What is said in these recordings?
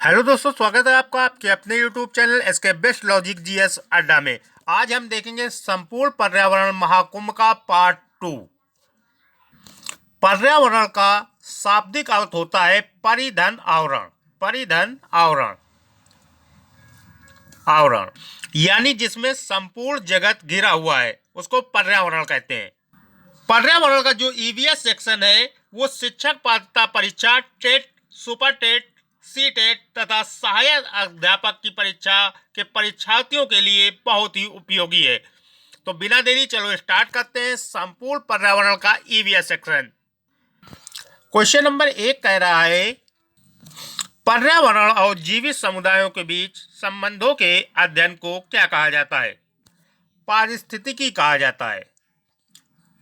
Hello दोस्तों, स्वागत है आपका आपके अपने YouTube channel SK best logic GS Adda में। आज हम देखेंगे संपूर्ण पर्यावरण महाकुंभ का पार्ट 2। पर्यावरण का शाब्दिक अर्थ होता है परिधन आवरण। परिधन आवरण आवरण यानी जिसमें संपूर्ण जगत घिरा हुआ है उसको पर्यावरण कहते हैं। पर्यावरण का जो ईवीएस सेक्शन है वो शिक्षक पात्रता परीक्षा TET, super TET, C TET तथा सहायक अध्यापक की परीक्षा के परीक्षार्थियों के लिए बहुत ही उपयोगी है। तो बिना देरी चलो स्टार्ट करते हैं संपूर्ण पर्यावरण का ईवीएस सेक्शन। क्वेश्चन नंबर 1 कह रहा है पर्यावरण और जीवित समुदायों के बीच संबंधों के अध्ययन को क्या कहा जाता है? पारिस्थितिकी कहा जाता है।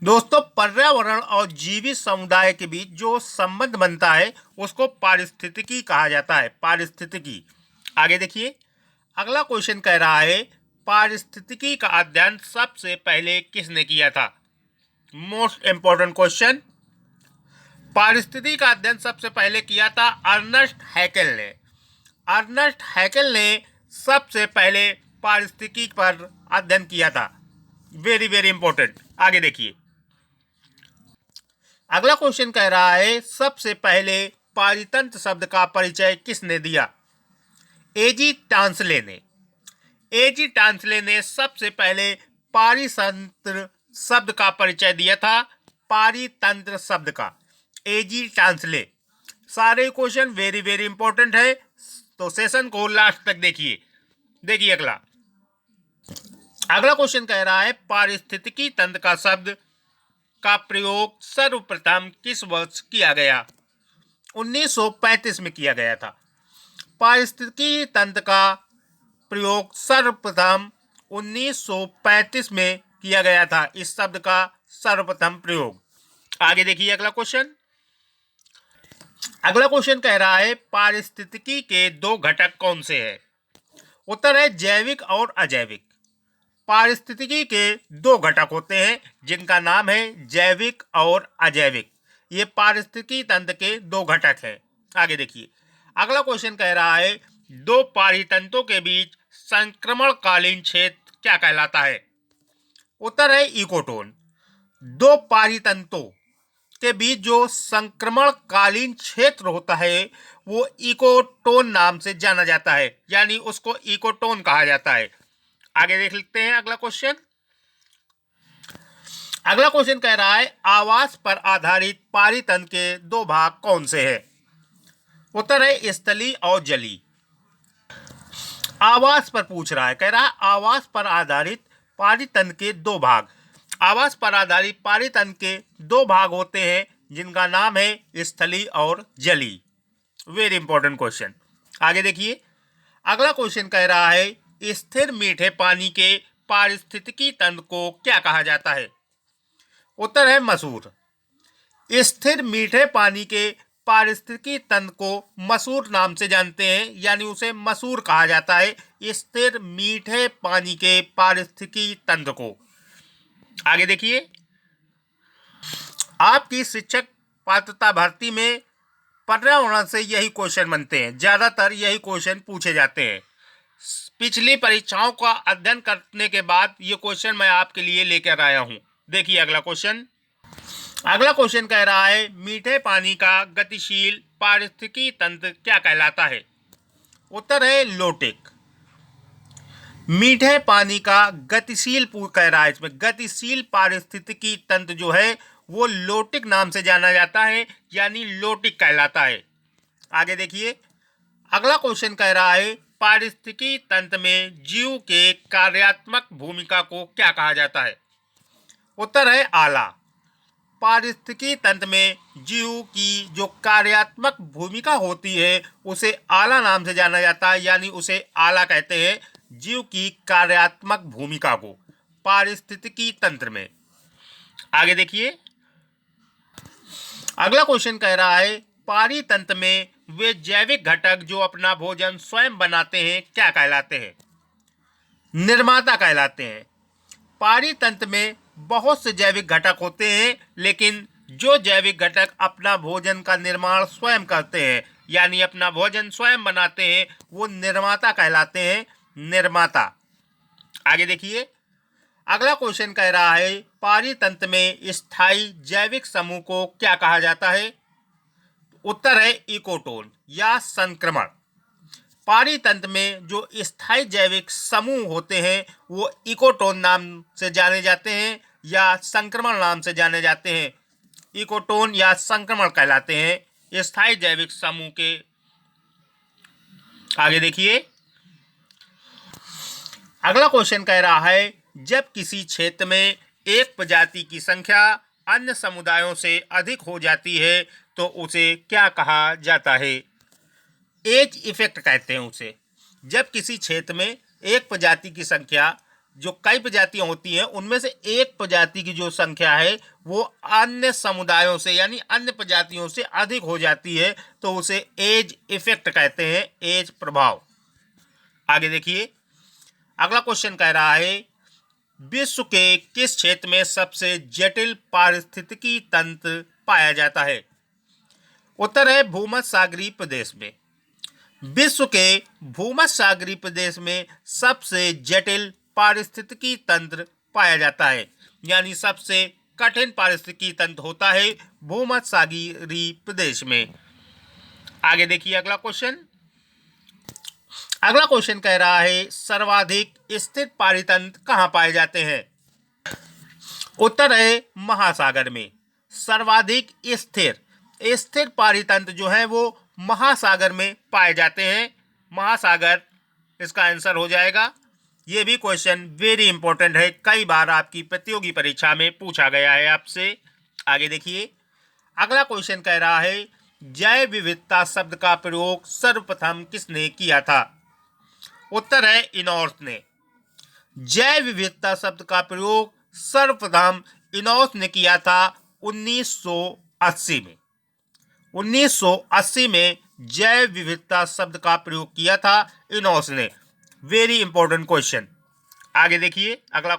दोस्तों, पर्यावरण और जीवित समुदाय के बीच जो संबंध बनता है उसको पारिस्थितिकी कहा जाता है। पारिस्थितिकी। आगे देखिए, अगला क्वेश्चन कह रहा है पारिस्थितिकी का अध्ययन सबसे पहले किसने किया था? Most important question. पारिस्थितिकी का अध्ययन सबसे पहले किया था अर्नेस्ट हैकेल ने। अर्नेस्ट हैकेल ने सबसे पहले पारिस्थितिकी पर अध्ययन किया था। Very very important. आगे देखिए, अगला क्वेश्चन कह रहा है सबसे पहले पारितंत्र शब्द का परिचय किसने दिया? एजी टांसले ने। एजी टांसले ने सबसे पहले पारितंत्र शब्द का परिचय दिया था। पारितंत्र शब्द का एजी टांसले। सारे क्वेश्चन वेरी वेरी इंपॉर्टेंट है, तो सेशन को लास्ट तक देखिए। देखिए अगला क्वेश्चन कह रहा है पारिस्थितिकी तंत्र का शब्द का प्रयोग सर्वप्रथम किस वर्ष किया गया? 1935 में किया गया था। पारिस्थितिकी तंत्र का प्रयोग सर्वप्रथम 1935 में किया गया था। इस शब्द का सर्वप्रथम प्रयोग। आगे देखिए अगला क्वेश्चन। अगला क्वेश्चन कह रहा है पारिस्थितिकी के दो घटक कौन से हैं? उत्तर है जैविक और अजैविक। पारिस्थितिकी के दो घटक होते हैं जिनका नाम है जैविक और अजैविक। ये पारिस्थितिकी तंत्र के दो घटक हैं। आगे देखिए, अगला क्वेश्चन कह रहा है दो पारितंत्रों के बीच संक्रमणकालीन क्षेत्र क्या कहलाता है? उत्तर है इकोटोन। दो पारितंत्रों के बीच जो संक्रमणकालीन क्षेत्र होता है वो इकोटोन नाम से जाना जाता है, यानी उसको इकोटोन कहा जाता है। आगे देख लेते हैं अगला क्वेश्चन। अगला क्वेश्चन कह रहा है आवास पर आधारित पारितंत्र के दो भाग कौन से हैं? उत्तर है स्थलीय और जलीय। आवास पर पूछ रहा है, कह रहा है आवास पर आधारित पारितंत्र के दो भाग। आवास पर आधारित पारितंत्र के दो भाग होते हैं जिनका नाम है स्थलीय और जलीय। Very important question. आगे देखिए, अगला क्वेश्चन कह रहा है स्थिर मीठे पानी के पारिस्थितिकी तंत्र को क्या कहा जाता है? उत्तर है मसूर। स्थिर मीठे पानी के पारिस्थितिकी तंत्र को मसूर नाम से जानते हैं, यानी उसे मसूर कहा जाता है। स्थिर मीठे पानी के पारिस्थितिकी तंत्र को। आगे देखिए, आपकी शिक्षक पात्रता भर्ती में पर्यावरण से यही क्वेश्चन बनते हैं। ज्यादातर यही क्वेश्चन पूछे जाते हैं। पिछली परीक्षाओं का अध्ययन करने के बाद ये क्वेश्चन मैं आपके लिए लेकर आया हूं। देखिए अगला क्वेश्चन। अगला क्वेश्चन कह रहा है मीठे पानी का गतिशील पारिस्थितिकी तंत्र क्या कहलाता है? उत्तर है लोटिक। मीठे पानी का गतिशील कह रहा है, इसमें गतिशील पारिस्थितिकी तंत्र जो है वो लोटिक नाम से जाना जाता है, यानी लोटिक कहलाता है। आगे देखिए, अगला क्वेश्चन कह रहा है पारिस्थितिकी तंत्र में जीव के कार्यात्मक भूमिका को क्या कहा जाता है? उत्तर है आला। पारिस्थितिकी तंत्र में जीव की जो कार्यात्मक भूमिका होती है उसे आला नाम से जाना जाता है, यानी उसे आला कहते हैं जीव की कार्यात्मक भूमिका को पारिस्थितिकी तंत्र में। आगे देखिए, अगला क्वेश्चन कह रहा है पारितंत्र में वे जैविक घटक जो अपना भोजन स्वयं बनाते हैं क्या कहलाते हैं? निर्माता कहलाते हैं। पारितंत्र में बहुत से जैविक घटक होते हैं, लेकिन जो जैविक घटक अपना भोजन का निर्माण स्वयं करते हैं यानी अपना भोजन स्वयं बनाते हैं, वो निर्माता कहलाते हैं, निर्माता। आगे देखिए, अगला क्वेश्चन कह रहा है पारितंत्र में स्थायी जैविक समूह को क्या कहा जाता है? उत्तर है इकोटोन या संक्रमण। पारितंत्र में जो स्थायी जैविक समूह होते हैं वो इकोटोन नाम से जाने जाते हैं या संक्रमण नाम से जाने जाते हैं। इकोटोन या संक्रमण कहलाते हैं स्थायी जैविक समूह के। आगे देखिए, अगला क्वेश्चन कह रहा है जब किसी क्षेत्र में एक प्रजाति की संख्या अन्य समुदायों से अधिक हो जाती है तो उसे क्या कहा जाता है? एज इफेक्ट कहते हैं उसे। जब किसी क्षेत्र में एक प्रजाति की संख्या, जो कई प्रजातियां होती हैं उनमें से एक प्रजाति की जो संख्या है वो अन्य समुदायों से यानी अन्य प्रजातियों से अधिक हो जाती है तो उसे एज इफेक्ट कहते हैं, एज प्रभाव। आगे देखिए, अगला क्वेश्चन कह रहा है विश्व के किस क्षेत्र में सबसे जटिल पारिस्थितिकी तंत्र पाया जाता है? उत्तर है भूमध्य सागरीय प्रदेश में। विश्व के भूमध्य सागरीय प्रदेश में सबसे जटिल पारिस्थितिकी तंत्र पाया जाता है, यानी सबसे कठिन पारिस्थितिकी तंत्र होता है भूमध्य सागरीय प्रदेश में। आगे देखिए, अगला क्वेश्चन कह रहा है सर्वाधिक स्थिर पारितंत्र कहाँ पाए जाते हैं? उत्तर है महासागर में। सर्वाधिक स्थिर पारितंत्र जो है वो महासागर में पाए जाते हैं। महासागर इसका आंसर हो जाएगा। ये भी क्वेश्चन वेरी इंपॉर्टेंट है, कई बार आपकी प्रतियोगी परीक्षा में पूछा गया है आपसे। आगे देखिए, अगला क्वेश्चन कह रहा है जैव विविधता शब्द का प्रयोग सर्वप्रथम किसने किया था? उत्तर है इनॉर्थ ने। जैव विविधता शब्द का प्रयोग सर्वप्रथम इनॉर्थ ने किया था 1980 में। 1980 में जैव विविधता शब्द का प्रयोग किया था इनॉर्थ ने। Very important question. आगे देखिए, अगला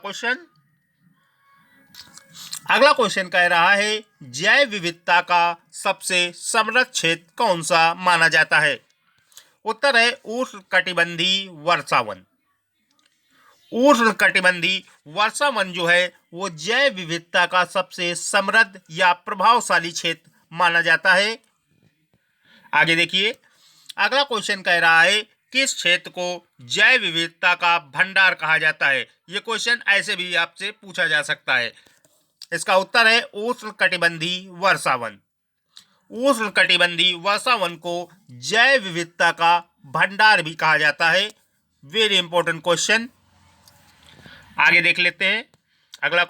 क्वेश्चन कह रहा है जैव विविधता का सबसे समृद्ध क्षेत्र कौन सा माना जाता है? उत्तर है उष्णकटिबंधीय वर्षावन। उष्णकटिबंधीय वर्षावन जो है वो जैव विविधता का सबसे समृद्ध या प्रभावशाली क्षेत्र माना जाता है। आगे देखिए, अगला क्वेश्चन कह रहा है किस क्षेत्र को जैव विविधता का भंडार कहा जाता है? ये क्वेश्चन ऐसे भी आपसे पूछा जा सकता है। इसका उत्तर है उष्णकटिबंधीय वर्षावन। उष्णकटिबंधीय वर्षावन को जैव विविधता का भंडार भी कहा जाता है। Very important question. आगे देख लेते हैं अगला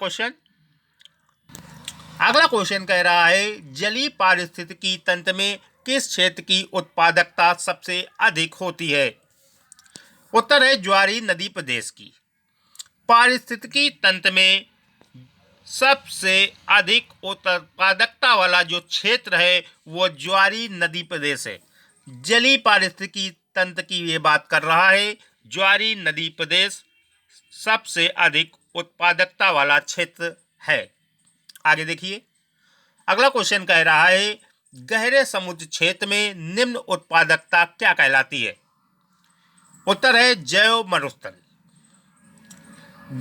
क्वेश्चन कह रहा है जलीय पारिस्थितिकी तंत्र में किस क्षेत्र की उत्पादकता सबसे अधिक होती है? उत्तर है ज्वारी नदी प्रदेश की। पारिस्थितिकी तंत्र में सबसे अधिक उत्पादकता वाला जो क्षेत्र है वो ज्वारी नदी प्रदेश है। जलीय पारिस्थितिकी तंत्र की ये बात कर रहा है। ज्वारी नदी प्रदेश सबसे अधिक उत्पादकता वाला क्षेत्र है। आगे देखिए, अगला क्वेश्चन कह रहा है गहरे समुद्र क्षेत्र में निम्न उत्पादकता क्या कहलाती है? उत्तर है जैव मरुस्थल।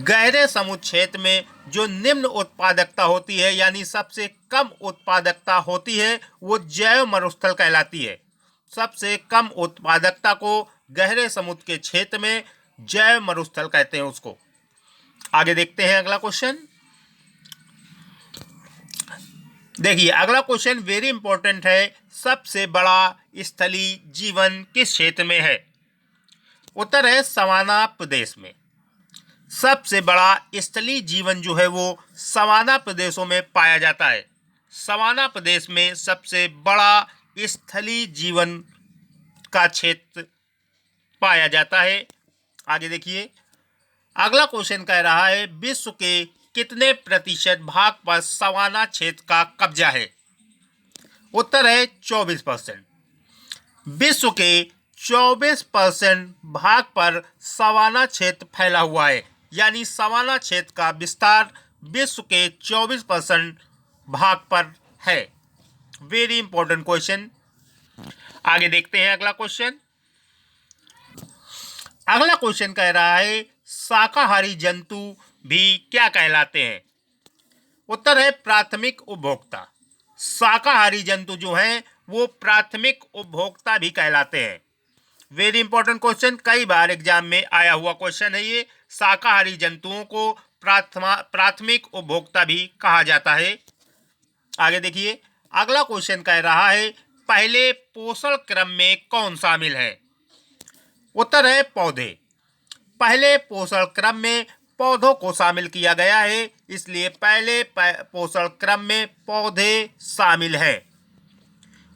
गहरे समुद्र क्षेत्र में जो निम्न उत्पादकता होती है यानी सबसे कम उत्पादकता होती है वो जैव मरुस्थल कहलाती है। सबसे कम उत्पादकता को गहरे समुद्र के क्षेत्र में जैव मरुस्थल कहते हैं उसको। आगे देखते हैं अगला क्वेश्चन। देखिए, अगला क्वेश्चन वेरी इंपॉर्टेंट है सबसे बड़ा स्थलीय जीवन किस क्षेत्र में है? उत्तर है सवाना प्रदेश में। सबसे बड़ा स्थलीय जीवन जो है वो सवाना प्रदेशों में पाया जाता है। सवाना प्रदेश में सबसे बड़ा स्थलीय जीवन का क्षेत्र पाया जाता है। आगे देखिए, अगला क्वेश्चन कह रहा है विश्व के कितने प्रतिशत भाग पर सवाना क्षेत्र का कब्जा है? उत्तर है 24%। विश्व के 24% भाग पर सवाना क्षेत्र फैला हुआ है, यानी सवाना क्षेत्र का विस्तार विश्व के 24% भाग पर है। Very important question. आगे देखते हैं अगला क्वेश्चन। अगला क्वेश्चन कह रहा है शाकाहारी जंतु भी क्या कहलाते हैं? उत्तर है प्राथमिक उपभोक्ता। शाकाहारी जंतु जो हैं वो प्राथमिक उपभोक्ता भी कहलाते हैं। वेरी इंपॉर्टेंट क्वेश्चन, कई बार एग्जाम में आया हुआ क्वेश्चन है ये। शाकाहारी जंतुओं को प्राथमिक उपभोक्ता भी कहा जाता है। आगे देखिए, अगला क्वेश्चन कह रहा है पहले पोषण क्रम में कौन शामिल है? उत्तर है पौधे। पहले पोषण क्रम में पौधों को शामिल किया गया है, इसलिए पहले पोषण क्रम में पौधे शामिल है।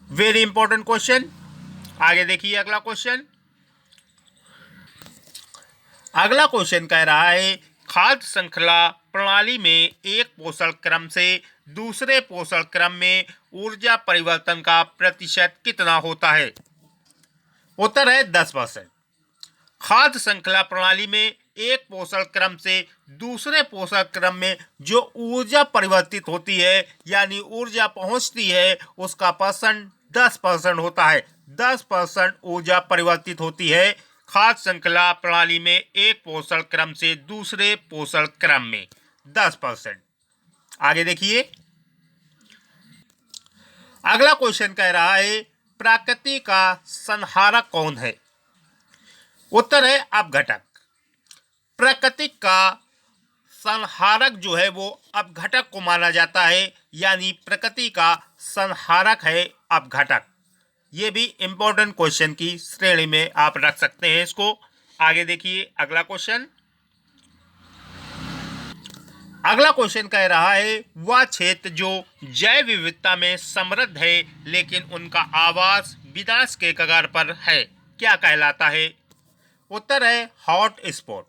Very important question. आगे देखिए अगला क्वेश्चन। अगला क्वेश्चन कह रहा है खाद्य श्रृंखला प्रणाली में एक पोषण क्रम से दूसरे पोषण क्रम में ऊर्जा परिवर्तन का प्रतिशत कितना होता है? उत्तर है 10%। खाद्य श्रृंखला प्रणाली में एक पोषण क्रम से दूसरे पोषण क्रम में जो ऊर्जा परिवर्तित होती है यानी ऊर्जा पहुंचती है उसका परसेंट 10% होता है। 10% ऊर्जा परिवर्तित होती है खाद्य श्रृंखला प्रणाली में एक पोषण क्रम से दूसरे पोषण क्रम में 10%। आगे देखिए, अगला क्वेश्चन कह रहा है प्रकृति का संहारक कौन है? उत्तर है अपघटक। प्रकृति का संहारक जो है वो अपघटक को माना जाता है, यानी प्रकृति का संहारक है अपघटक। ये भी इंपॉर्टेंट क्वेश्चन की श्रेणी में आप रख सकते हैं इसको। आगे देखिए अगला क्वेश्चन। अगला क्वेश्चन कह रहा है वह क्षेत्र जो जैव विविधता में समृद्ध है लेकिन उनका आवास विनाश के कगार पर है, क्या कहलाता है? उत्तर है हॉट स्पॉट।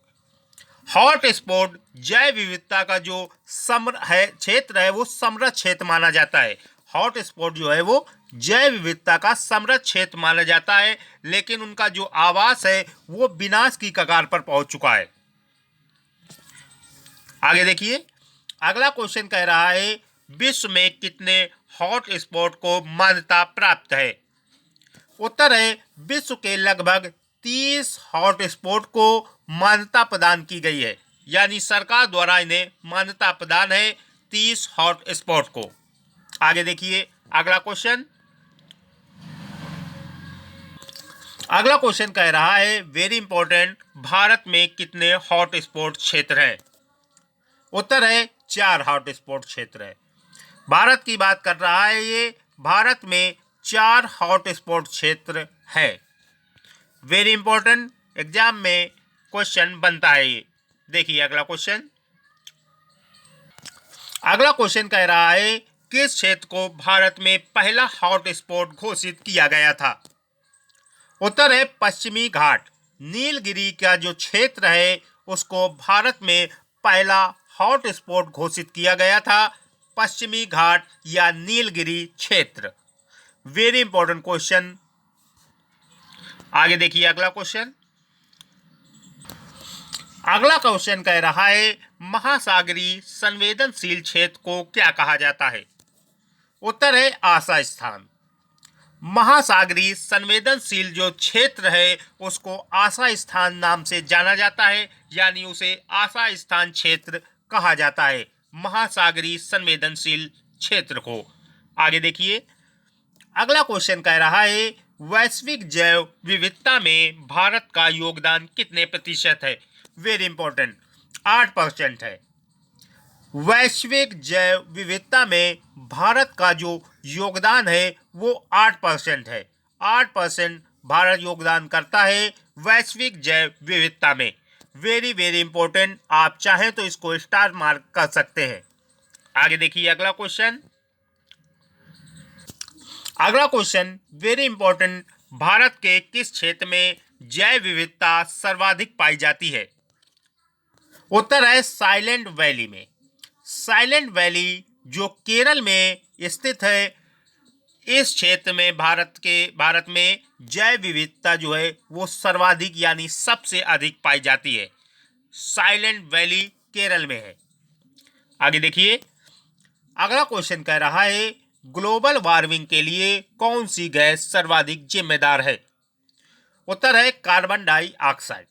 हॉट स्पॉट जैव विविधता का जो क्षेत्र है वो समृद्ध क्षेत्र माना जाता है। हॉट स्पॉट जो है वो जैव विविधता का समृद्ध क्षेत्र माना जाता है, लेकिन उनका जो आवास है वो विनाश की कगार पर पहुंच चुका है। आगे देखिए, अगला क्वेश्चन कह रहा है विश्व में कितने हॉट स्पॉट को मान्यता प्राप्त है? उत्तर है विश्व के लगभग 30 हॉट स्पॉट को मान्यता प्रदान की गई है, यानी सरकार द्वारा इन्हें मान्यता प्रदान है 30 हॉट स्पॉट को। आगे देखिए अगला क्वेश्चन। अगला क्वेश्चन कह रहा है वेरी इंपॉर्टेंट, भारत में कितने हॉट स्पॉट क्षेत्र हैं? उत्तर है 4 हॉट स्पॉट क्षेत्र है। भारत की बात कर रहा है ये। भारत में 4 हॉट स्पॉट क्षेत्र है। वेरी इंपॉर्टेंट, एग्जाम में क्वेश्चन बनता है ये। देखिए अगला क्वेश्चन। अगला क्वेश्चन कह रहा है किस क्षेत्र को भारत में पहला हॉट स्पॉट घोषित किया गया था? उत्तर है पश्चिमी घाट। नीलगिरी का जो क्षेत्र है उसको भारत में पहला हॉट स्पॉट घोषित किया गया था, पश्चिमी घाट या नीलगिरी क्षेत्र। Very important question. आगे देखिए अगला क्वेश्चन। अगला क्वेश्चन कह रहा है महासागरीय संवेदनशील क्षेत्र को क्या कहा जाता है? उत्तर है आशा स्थान। महासागरीय संवेदनशील जो क्षेत्र है उसको आशा स्थान नाम से जाना जाता है, यानी उसे आशा स्थान क्षेत्र कहा जाता है, महासागरीय संवेदनशील क्षेत्र को। आगे देखिए, अगला क्वेश्चन कह रहा है वैश्विक जैव विविधता में भारत का योगदान कितने प्रतिशत है? वेरी इंपॉर्टेंट, 8% है। वैश्विक जैव विविधता में भारत का जो योगदान है वो 8% है। 8% भारत योगदान करता है वैश्विक जैव विविधता में। वेरी वेरी इंपॉर्टेंट, आप चाहें तो इसको स्टार मार्क कर सकते हैं। आगे देखिए अगला क्वेश्चन। अगला क्वेश्चन वेरी इंपॉर्टेंट, भारत के किस क्षेत्र में जैव विविधता सर्वाधिक पाई जाती है? उत्तर है साइलेंट वैली में। साइलेंट वैली जो केरल में स्थित है, इस क्षेत्र में भारत में जैव विविधता जो है वो सर्वाधिक यानी सबसे अधिक पाई जाती है। साइलेंट वैली केरल में है। आगे देखिए, अगला क्वेश्चन कह रहा है ग्लोबल वार्मिंग के लिए कौन सी गैस सर्वाधिक जिम्मेदार है? उत्तर है कार्बन डाइऑक्साइड।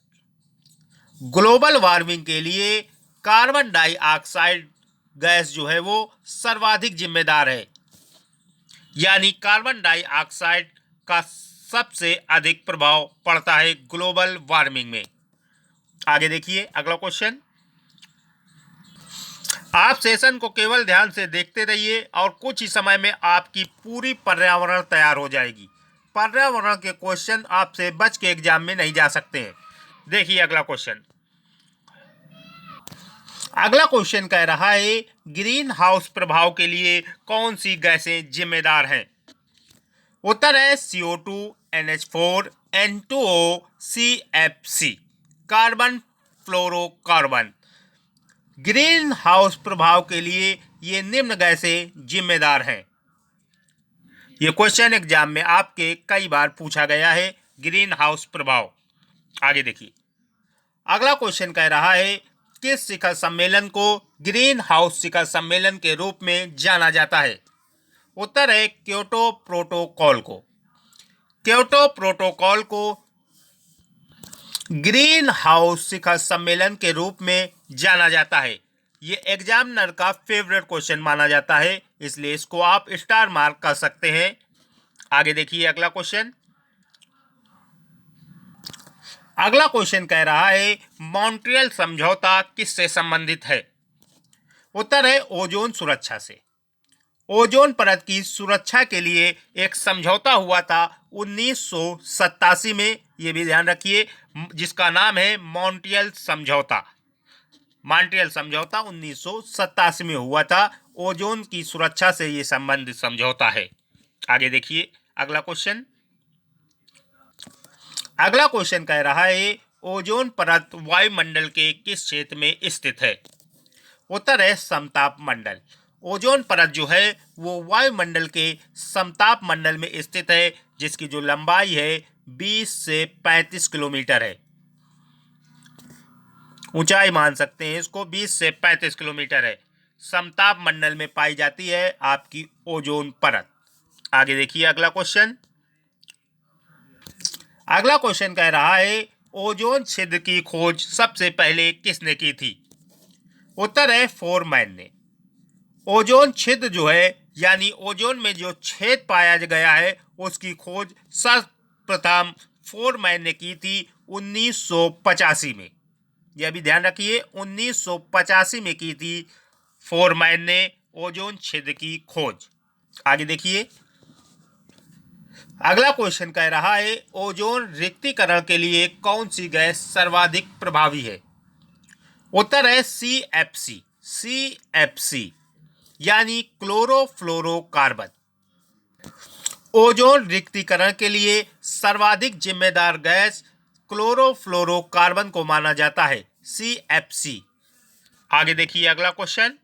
ग्लोबल वार्मिंग के लिए कार्बन डाइऑक्साइड गैस जो है वो सर्वाधिक जिम्मेदार है, यानी कार्बन डाइऑक्साइड का सबसे अधिक प्रभाव पड़ता है ग्लोबल वार्मिंग में। आगे देखिए अगला क्वेश्चन। आप सेशन को केवल ध्यान से देखते रहिए और कुछ ही समय में आपकी पूरी पर्यावरण तैयार हो जाएगी। पर्यावरण के क्वेश्चन आपसे बच के एग्जाम में नहीं जा सकते हैं। देखिए अगला क्वेश्चन। अगला क्वेश्चन कह रहा है ग्रीन हाउस प्रभाव के लिए कौन सी गैसें जिम्मेदार हैं? उत्तर है CO2, NH4, N2O, CFC, carbon fluorocarbon. Green house प्रभाव के लिए ये निम्न गैसें जिम्मेदार हैं। ये क्वेश्चन एग्जाम में आपके कई बार पूछा गया है, ग्रीन हाउस प्रभाव। आगे देखिए अगला क्वेश्चन कह रहा है किस शिखर सम्मेलन को ग्रीन हाउस शिखर सम्मेलन के रूप में जाना जाता है? उत्तर है क्योटो प्रोटोकॉल को। क्योटो प्रोटोकॉल को ग्रीन हाउस शिखर सम्मेलन के रूप में जाना जाता है। ये एग्जामिनर का फेवरेट क्वेश्चन माना जाता है, इसलिए इसको आप स्टार मार्क कर सकते हैं। आगे देखिए अगला क्वेश्चन। अगला क्वेश्चन कह रहा है मॉन्ट्रियल समझौता किससे संबंधित है? उत्तर है ओजोन सुरक्षा से। ओजोन परत की सुरक्षा के लिए एक समझौता हुआ था 1987 में, ये भी ध्यान रखिए, जिसका नाम है मॉन्ट्रियल समझौता। मॉन्ट्रियल समझौता 1987 में हुआ था। ओजोन की सुरक्षा से ये संबंधित समझौता है। आगे देखिए अगला क्वेश्चन। अगला क्वेश्चन कह रहा है ओजोन परत वायुमंडल के किस क्षेत्र में स्थित है? उत्तर है समताप मंडल। ओजोन परत जो है वो वायुमंडल के समताप मंडल में स्थित है, जिसकी जो लंबाई है 20 से 35 किलोमीटर है। ऊंचाई मान सकते हैं इसको, 20 से 35 किलोमीटर है। समताप मंडल में पाई जाती है आपकी ओजोन परत। आगे देखिए अगला क्वेश्चन। अगला क्वेश्चन कह रहा है ओजोन छिद्र की खोज सबसे पहले किसने की थी? उत्तर है फोरमैन ने। ओजोन छिद्र जो है यानी ओजोन में जो छेद पाया गया है उसकी खोज सर्वप्रथम फोरमैन ने की थी 1985 में। यह भी ध्यान रखिए 1985 में की थी फोरमैन ने ओजोन छिद्र की खोज। आगे देखिए अगला क्वेश्चन कह रहा है ओजोन रिक्तीकरण के लिए कौन सी गैस सर्वाधिक प्रभावी है? उत्तर है CFC। CFC यानी क्लोरोफ्लोरोकार्बन। ओजोन रिक्तीकरण के लिए सर्वाधिक जिम्मेदार गैस क्लोरोफ्लोरोकार्बन को माना जाता है, CFC। आगे देखिए अगला क्वेश्चन।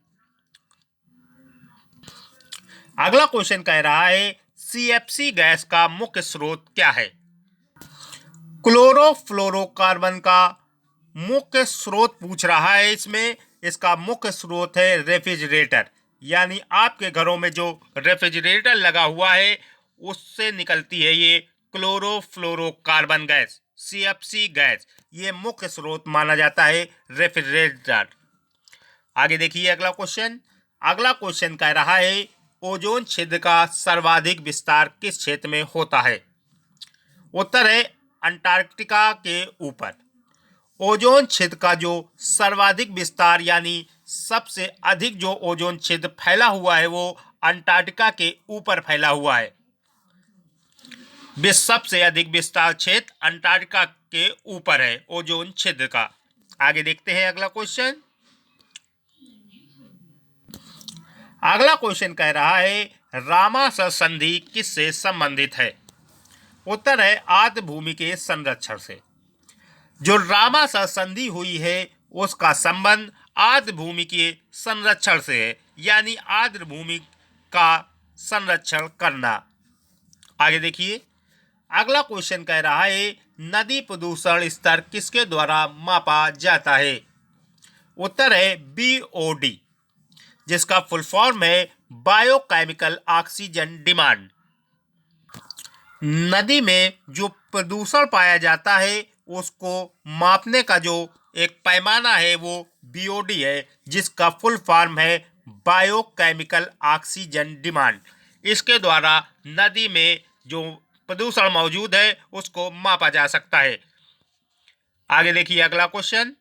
अगला क्वेश्चन कह रहा है CFC गैस का मुख्य स्रोत क्या है? क्लोरोफ्लोरोकार्बन का मुख्य स्रोत पूछ रहा है इसमें। इसका मुख्य स्रोत है रेफ्रिजरेटर, यानी आपके घरों में जो रेफ्रिजरेटर लगा हुआ है उससे निकलती है ये क्लोरोफ्लोरोकार्बन गैस, CFC गैस। ये मुख्य स्रोत माना जाता है रेफ्रिजरेटर। आगे देखिए अगला क्वेश्चन। अगला क्वेश्चन कह रहा है ओजोन छिद्र का सर्वाधिक विस्तार किस क्षेत्र में होता है? उत्तर है अंटार्कटिका के ऊपर। ओजोन छिद्र का जो सर्वाधिक विस्तार यानी सबसे अधिक जो ओजोन छिद्र फैला हुआ है वो अंटार्कटिका के ऊपर फैला हुआ है। सबसे अधिक विस्तार क्षेत्र अंटार्कटिका के ऊपर है ओजोन छिद्र का। आगे देखते हैं अगला क्वेश्चन। अगला क्वेश्चन कह रहा है रामासर संधि किससे संबंधित है? उत्तर है आर्द्र भूमि के संरक्षण से। जो रामासर संधि हुई है उसका संबंध आर्द्र भूमि के संरक्षण से है, यानी आर्द्र भूमि का संरक्षण करना। आगे देखिए अगला क्वेश्चन कह रहा है नदी प्रदूषण स्तर किसके द्वारा मापा जाता है? उत्तर है BOD, जिसका फुल फॉर्म है बायोकेमिकल ऑक्सीजन डिमांड। नदी में जो प्रदूषण पाया जाता है उसको मापने का जो एक पैमाना है वो बीओडी है, जिसका फुल फॉर्म है बायोकेमिकल ऑक्सीजन डिमांड। इसके द्वारा नदी में जो प्रदूषण मौजूद है उसको मापा जा सकता है। आगे देखिए अगला क्वेश्चन।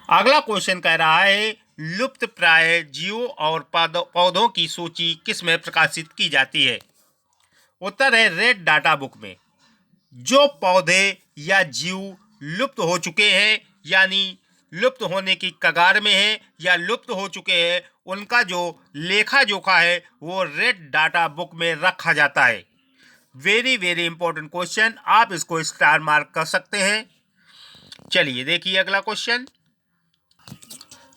अगला क्वेश्चन कह रहा है लुप्त प्राय जीवों और पौधों की सूची किसमें प्रकाशित की जाती है? उत्तर है रेड डाटा बुक में। जो पौधे या जीव लुप्त हो चुके हैं यानी लुप्त होने की कगार में है या लुप्त हो चुके हैं, उनका जो लेखा जोखा है वो रेड डाटा बुक में रखा जाता है। वेरी वेरी इंपॉर्टेंट क्वेश्चन, आप इसको स्टार मार्क कर सकते हैं। चलिए देखिए अगला क्वेश्चन।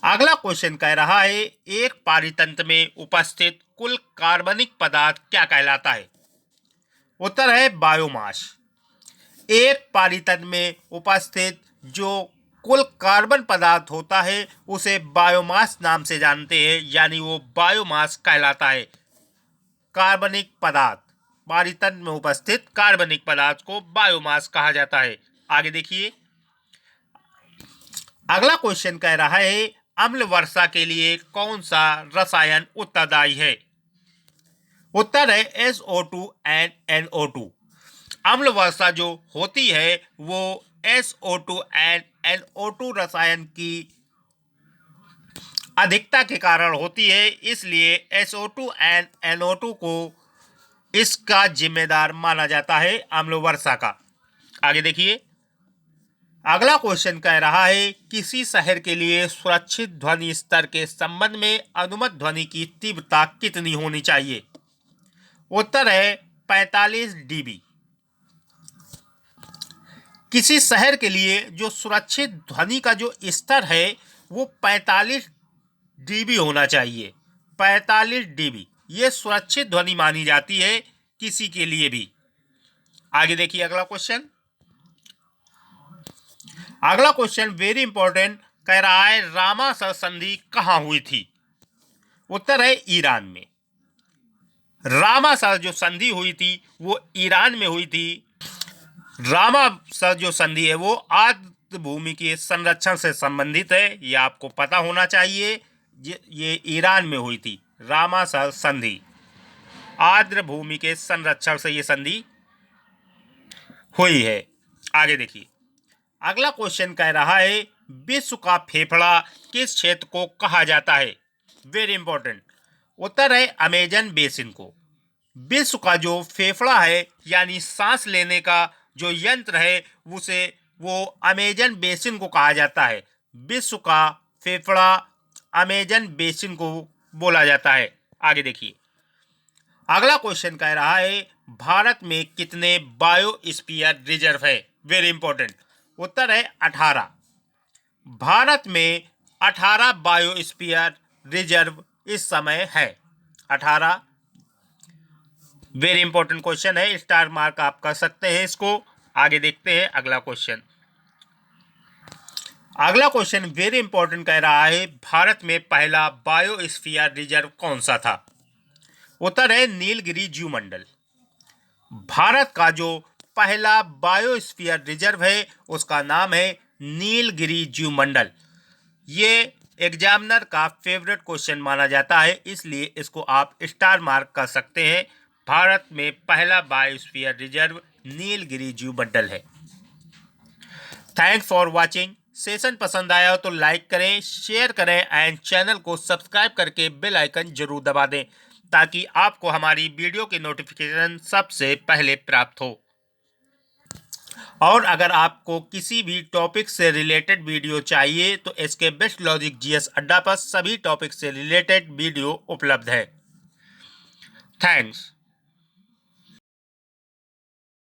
अगला क्वेश्चन कह रहा है एक पारीतंत्र में उपस्थित कुल कार्बनिक पदार्थ क्या कहलाता है? उत्तर है बायोमास। एक पारीतंत्र में उपस्थित जो कुल कार्बन पदार्थ होता है उसे बायोमास नाम से जानते हैं, यानी वो बायोमास कहलाता है। कार्बनिक पदार्थ, पारीतंत्र में उपस्थित कार्बनिक पदार्थ को बायोमास कहा जाता है। आगे देखिए अगला क्वेश्चन कह रहा है अम्ल वर्षा के लिए कौन सा रसायन उत्तरदायी है? उत्तर है SO2 एंड NO2। अम्ल वर्षा जो होती है वो SO2 एंड NO2 रसायन की अधिकता के कारण होती है, इसलिए SO2 एंड NO2 को इसका जिम्मेदार माना जाता है अम्ल वर्षा का। आगे देखिए अगला क्वेश्चन कह रहा है किसी शहर के लिए सुरक्षित ध्वनि स्तर के संबंध में अनुमत ध्वनि की तीव्रता कितनी होनी चाहिए? उत्तर है 45 dB। किसी शहर के लिए जो सुरक्षित ध्वनि का जो स्तर है वो 45 dB होना चाहिए। 45 dB ये सुरक्षित ध्वनि मानी जाती है किसी के लिए भी। आगे देखिए अगला क्वेश्चन। अगला क्वेश्चन वेरी इंपॉर्टेंट कह रहा है रामासर संधि कहाँ हुई थी? उत्तर है ईरान में। रामासर जो संधि हुई थी वो ईरान में हुई थी। रामासर जो संधि है वो आर्द्र भूमि के संरक्षण से संबंधित है, ये आपको पता होना चाहिए। ये ईरान में हुई थी रामासर संधि। आर्द्र भूमि के संरक्षण से ये संधि हुई है। आगे देखिए अगला क्वेश्चन कह रहा है विश्व का फेफड़ा किस क्षेत्र को कहा जाता है? Very important. उत्तर है अमेजन बेसिन को। विश्व का जो फेफड़ा है यानी सांस लेने का जो यंत्र है उसे वो अमेजन बेसिन को कहा जाता है। विश्व का फेफड़ा अमेजन बेसिन को बोला जाता है। आगे देखिए अगला क्वेश्चन कह रहा है भारत में कितने बायोस्फीयर रिजर्व है? Very important. उत्तर है 18। भारत में 18 बायोस्फीयर रिजर्व इस समय है। 18 वेरी इंपॉर्टेंट क्वेश्चन है, स्टार मार्क आप कर सकते हैं इसको। आगे देखते हैं अगला क्वेश्चन। अगला क्वेश्चन वेरी इंपॉर्टेंट कह रहा है भारत में पहला बायोस्फीयर रिजर्व कौन सा था? उत्तर है नीलगिरी जीवमंडल। भारत का जो पहला बायोस्फीयर रिजर्व है उसका नाम है नीलगिरी जीवमंडल। ये एग्जामिनर का फेवरेट क्वेश्चन माना जाता है, इसलिए इसको आप स्टार मार्क कर सकते हैं। भारत में पहला बायोस्फीयर रिजर्व नीलगिरी जीवमंडल है। Thanks for watching. सेशन पसंद आया हो तो लाइक करें, शेयर करें एंड चैनल को सब्सक्राइब करके बेल आइकन जरूर दबा दें ताकि आपको हमारी वीडियो की नोटिफिकेशन सबसे पहले प्राप्त हो। और अगर आपको किसी भी टॉपिक से रिलेटेड वीडियो चाहिए तो इसके बेस्ट लॉजिक जीएस अड्डा पर सभी टॉपिक से रिलेटेड वीडियो उपलब्ध है। थैंक्स।